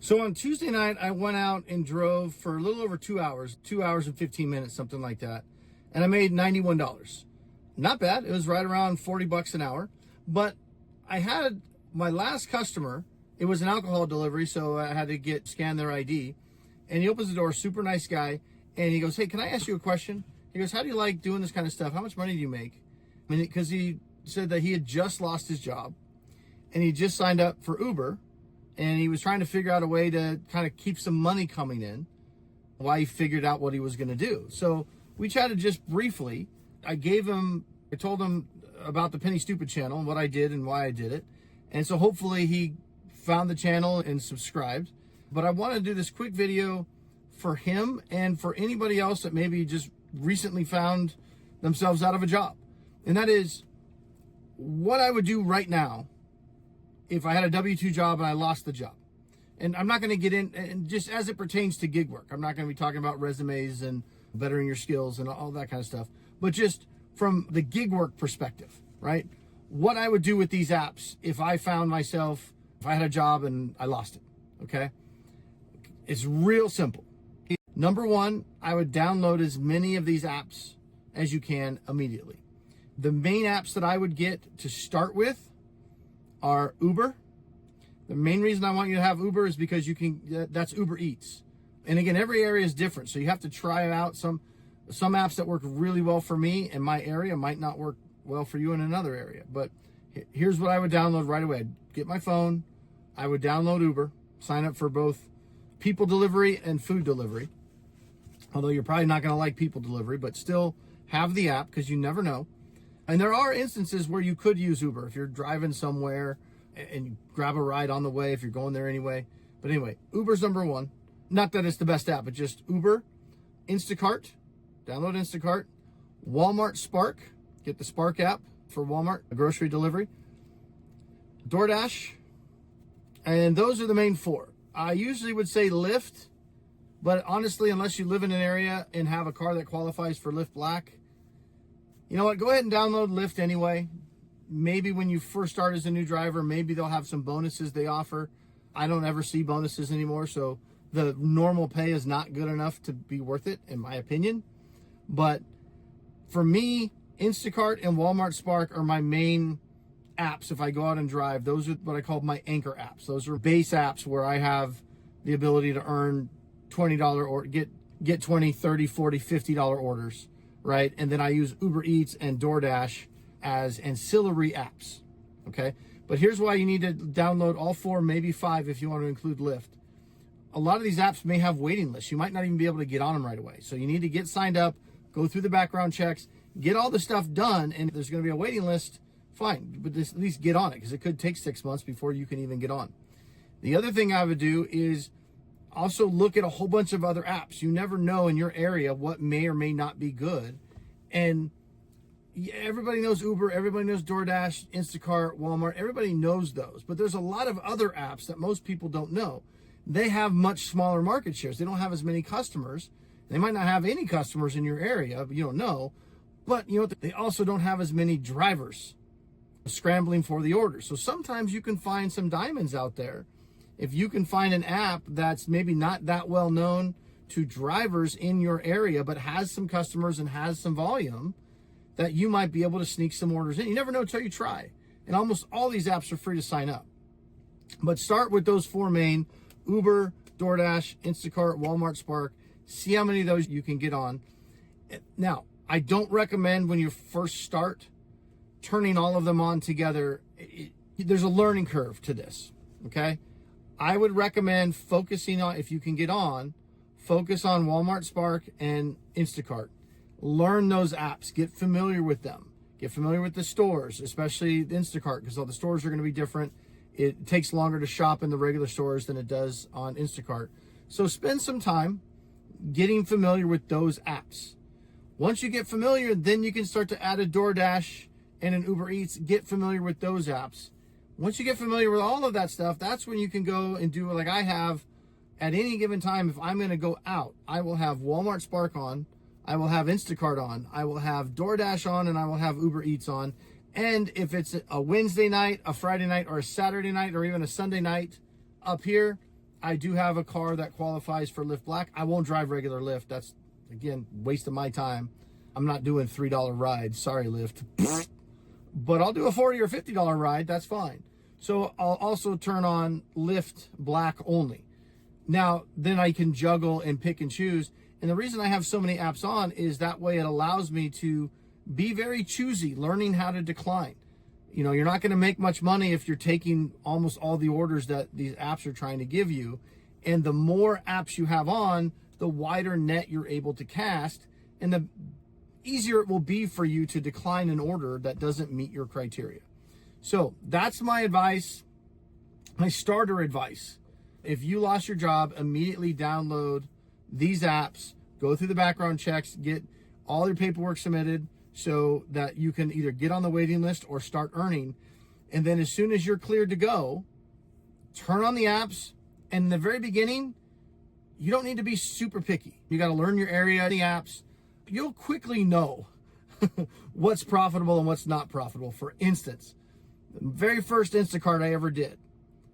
So on Tuesday night, I went out and drove for a little over 2 hours, 2 hours and 15 minutes, something like that. And I made $91. Not bad. It was right around 40 bucks an hour. But I had my last customer. It was an alcohol delivery, so I had to scan their ID. And he opens the door, super nice guy. And he goes, "Hey, can I ask you a question?" He goes, "How do you like doing this kind of stuff? How much money do you make?" I mean, because he said that he had just lost his job and he just signed up for Uber. And he was trying to figure out a way to kind of keep some money coming in while he figured out what he was going to do. So we chatted just briefly. I told him about the Penny Stupid channel and what I did and why I did it. And so hopefully he found the channel and subscribed. But I want to do this quick video for him and for anybody else that maybe just recently found themselves out of a job. And that is what I would do right now if I had a W-2 job and I lost the job. And I'm not going to get in, and just as it pertains to gig work, I'm not going to be talking about resumes and bettering your skills and all that kind of stuff, but just from the gig work perspective, right? What I would do with these apps if I found myself, if I had a job and I lost it, okay? It's real simple. Number one, I would download as many of these apps as you can immediately. The main apps that I would get to start with are Uber. The main reason I want you to have Uber is because that's Uber Eats. And again, every area is different, so you have to try out some apps that work really well for me in my area might not work well for you in another area. But here's what I would download right away. I'd get my phone, I would download Uber, sign up for both people delivery and food delivery. Although you're probably not going to like people delivery, but still have the app because you never know. And there are instances where you could use Uber if you're driving somewhere and you grab a ride on the way if you're going there anyway. But anyway, Uber's number one. Not that it's the best app, but just Uber, Instacart, download Instacart, Walmart Spark, get the Spark app for Walmart, grocery delivery, DoorDash, and those are the main four. I usually would say Lyft, but honestly, unless you live in an area and have a car that qualifies for Lyft Black, you know what? Go ahead and download Lyft anyway. Maybe when you first start as a new driver, maybe they'll have some bonuses they offer. I don't ever see bonuses anymore, so the normal pay is not good enough to be worth it, in my opinion. But for me, Instacart and Walmart Spark are my main apps if I go out and drive. Those are what I call my anchor apps. Those are base apps where I have the ability to earn $20 or get 20, 30, 40, $50 orders. Right? And then I use Uber Eats and DoorDash as ancillary apps. Okay? But here's why you need to download all four, maybe five if you want to include Lyft. A lot of these apps may have waiting lists. You might not even be able to get on them right away. So you need to get signed up, go through the background checks, get all the stuff done, and if there's going to be a waiting list, fine. But at least get on it because it could take 6 months before you can even get on. The other thing I would do is also look at a whole bunch of other apps. You never know in your area what may or may not be good. And everybody knows Uber, everybody knows DoorDash, Instacart, Walmart, everybody knows those. But there's a lot of other apps that most people don't know. They have much smaller market shares. They don't have as many customers. They might not have any customers in your area, but you don't know. But you know what? They also don't have as many drivers scrambling for the orders. So sometimes you can find some diamonds out there. If you can find an app that's maybe not that well known to drivers in your area, but has some customers and has some volume, that you might be able to sneak some orders in. You never know until you try. And almost all these apps are free to sign up. But start with those four main: Uber, DoorDash, Instacart, Walmart Spark. See how many of those you can get on. Now, I don't recommend when you first start turning all of them on together. There's a learning curve to this, okay? I would recommend focusing on, if you can get on, focus on Walmart Spark and Instacart. Learn those apps. Get familiar with them. Get familiar with the stores, especially Instacart, because all the stores are going to be different. It takes longer to shop in the regular stores than it does on Instacart. So spend some time getting familiar with those apps. Once you get familiar, then you can start to add a DoorDash and an Uber Eats. Get familiar with those apps. Once you get familiar with all of that stuff, that's when you can go and do like I have at any given time. If I'm going to go out, I will have Walmart Spark on, I will have Instacart on, I will have DoorDash on, and I will have Uber Eats on. And if it's a Wednesday night, a Friday night, or a Saturday night, or even a Sunday night up here, I do have a car that qualifies for Lyft Black. I won't drive regular Lyft. That's, again, waste of my time. I'm not doing $3 rides. Sorry, Lyft. But I'll do a $40 or $50 ride. That's fine. So I'll also turn on Lyft Black only. Now, then I can juggle and pick and choose. And the reason I have so many apps on is that way it allows me to be very choosy, learning how to decline. You know, you're not going to make much money if you're taking almost all the orders that these apps are trying to give you. And the more apps you have on, the wider net you're able to cast, and the easier it will be for you to decline an order that doesn't meet your criteria. So that's my advice, my starter advice. If you lost your job, immediately download these apps, go through the background checks, get all your paperwork submitted so that you can either get on the waiting list or start earning. And then as soon as you're cleared to go, turn on the apps. And in the very beginning, you don't need to be super picky. You got to learn your area, the apps. You'll quickly know what's profitable and what's not profitable. For instance, the very first Instacart I ever did,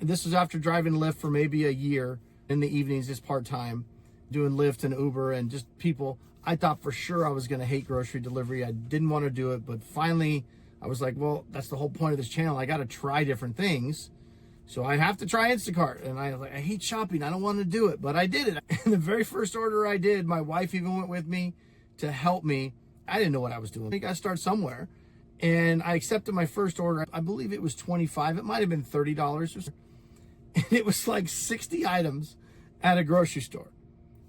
and this was after driving Lyft for maybe a year in the evenings, just part-time, doing Lyft and Uber and just people. I thought for sure I was going to hate grocery delivery. I didn't want to do it, but finally I was like, well, that's the whole point of this channel. I got to try different things. So I have to try Instacart. And I was like, I hate shopping. I don't want to do it, but I did it. And the very first order I did, my wife even went with me to help me. I didn't know what I was doing. I got to start somewhere. And I accepted my first order. I believe it was $25. It might have been $30. And it was like 60 items at a grocery store.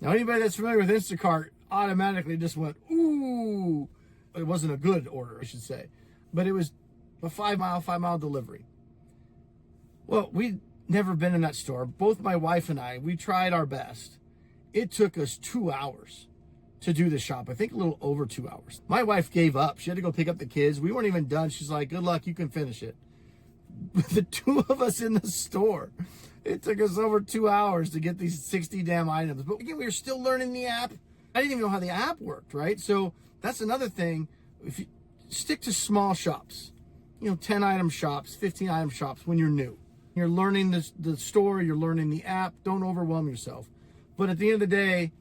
Now, anybody that's familiar with Instacart automatically just went, ooh. It wasn't a good order, I should say. But it was a 5-mile delivery. Well, we'd never been in that store. Both my wife and I, we tried our best. It took us 2 hours to do the shop. I think a little over 2 hours. My wife gave up. She had to go pick up the kids. We weren't even done. She's like, good luck, you can finish it. The two of us in the store, it took us over 2 hours to get these 60 damn items. But again, we were still learning the app. I didn't even know how the app worked, right? So that's another thing. If you stick to small shops, 10 item shops, 15 item shops when you're new. You're learning the store, you're learning the app. Don't overwhelm yourself. But at the end of the day,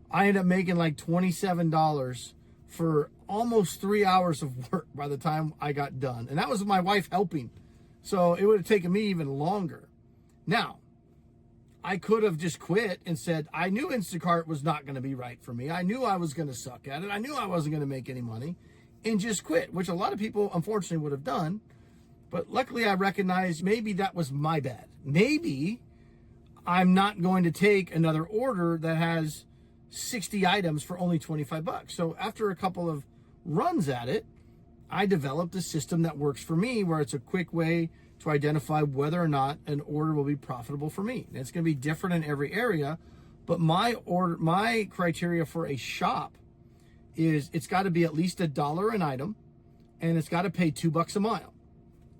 I ended up making like $27 for almost 3 hours of work by the time I got done. And that was my wife helping. So it would have taken me even longer. Now, I could have just quit and said, I knew Instacart was not going to be right for me. I knew I was going to suck at it. I knew I wasn't going to make any money, and just quit, which a lot of people, unfortunately, would have done. But luckily, I recognized maybe that was my bad. Maybe I'm not going to take another order that has 60 items for only $25. So after a couple of runs at it, I developed a system that works for me, where it's a quick way to identify whether or not an order will be profitable for me. And it's going to be different in every area, but my criteria for a shop is it's got to be at least $1 an item, and it's got to pay $2 a mile.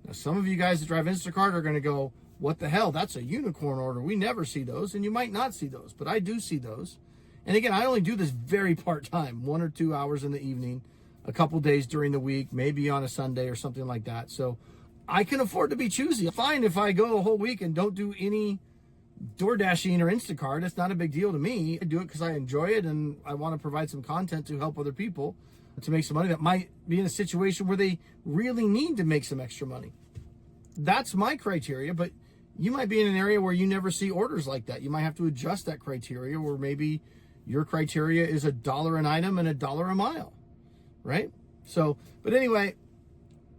Now, some of you guys that drive Instacart are going to go, what the hell? That's a unicorn order. We never see those, and you might not see those, but I do see those. And again, I only do this very part-time, 1 or 2 hours in the evening, a couple days during the week, maybe on a Sunday or something like that. So I can afford to be choosy. Fine if I go a whole week and don't do any DoorDashing or Instacart. It's not a big deal to me. I do it because I enjoy it, and I want to provide some content to help other people to make some money that might be in a situation where they really need to make some extra money. That's my criteria, but you might be in an area where you never see orders like that. You might have to adjust that criteria, where maybe your criteria is $1 an item and $1 a mile, right? So, but anyway,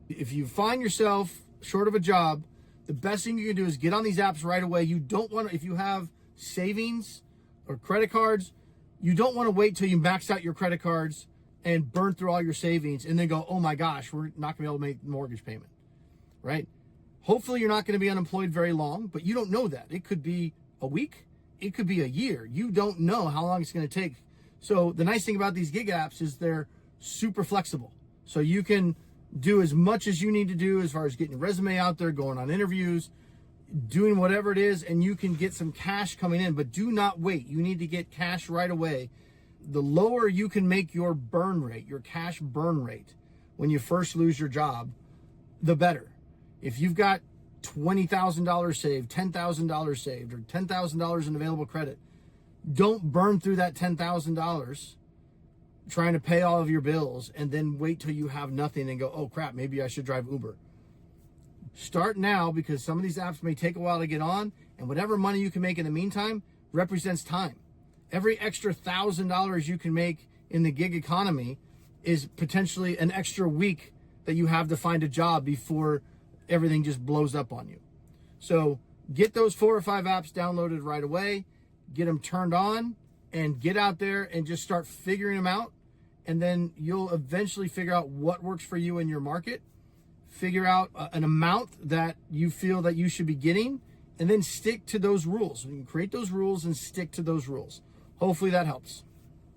if you find yourself short of a job, the best thing you can do is get on these apps right away. You don't want to, if you have savings or credit cards, you don't want to wait till you max out your credit cards and burn through all your savings and then go, oh my gosh, we're not going to be able to make the mortgage payment, right? Hopefully you're not going to be unemployed very long, but you don't know that. It could be a week. It could be a year. You don't know how long it's going to take. So the nice thing about these gig apps is they're super flexible. So you can do as much as you need to do as far as getting your resume out there, going on interviews, doing whatever it is, and you can get some cash coming in. But do not wait. You need to get cash right away. The lower you can make your burn rate, your cash burn rate, when you first lose your job, the better. If you've got $20,000 saved, $10,000 saved, or $10,000 in available credit. Don't burn through that $10,000 trying to pay all of your bills and then wait till you have nothing and go, oh crap, maybe I should drive Uber. Start now, because some of these apps may take a while to get on, and whatever money you can make in the meantime represents time. Every extra $1,000 you can make in the gig economy is potentially an extra week that you have to find a job before everything just blows up on you. So get those 4 or 5 apps downloaded right away, get them turned on, and get out there and just start figuring them out. And then you'll eventually figure out what works for you in your market, figure out an amount that you feel that you should be getting, and then stick to those rules. You can create those rules and stick to those rules. Hopefully that helps.